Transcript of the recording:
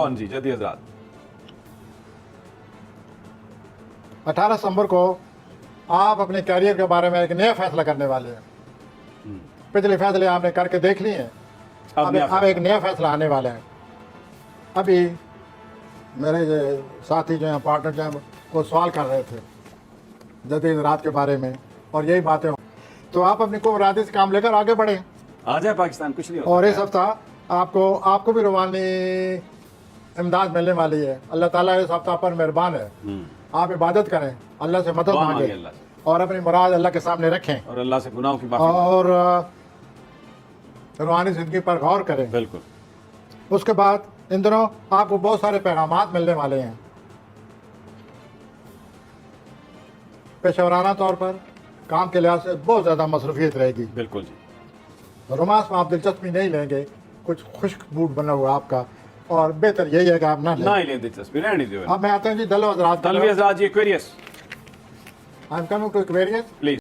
कौन जी जदी हजरात 18 सितंबर को आप अपने करियर के बारे में एक नया फैसला करने वाले हैं। पिछले फैसले आपने करके देख लिए हैं, अब एक नया फैसला आने वाला है। अभी मेरे साथी जो हैं, पार्टनर जो हैं, वो सवाल कर रहे थे जदीद रात के बारे में, और यही बातें हो तो आप अपनी को इरादे से काम लेकर आगे बढ़े। आ जाए पाकिस्तान, कुछ नहीं होता। और इस हफ्ता आपको भी रूहानी इमदाद मिलने वाली है। अल्लाह ताला इस हफ्ता पर मेहरबान है। आप इबादत करें, अल्लाह से मदद मांगे अल्लाह से, और अपनी मुराद अल्लाह के सामने रखें, और अल्लाह से गुनाहों की माफी और रूहानी ज़िंदगी पर गौर करें। बिल्कुल। उसके बाद इन दिनों आपको बहुत सारे पैगामात मिलने वाले हैं। पेशेवराना तौर पर काम के लिहाज से बहुत ज़्यादा मसरूफियत रहेगी। बिल्कुल जी। रोमांस में आप दिलचस्पी नहीं लेंगे, कुछ खुश्क मूड बना हुआ आपका, और बेहतर यही है कि आप ना ना ही ले दिलचस्पी रहने दो। अब मैं आता हूँ जी दलो हजरात। तलवी हजरात जी, Aquarius I am coming to Aquarius. Please.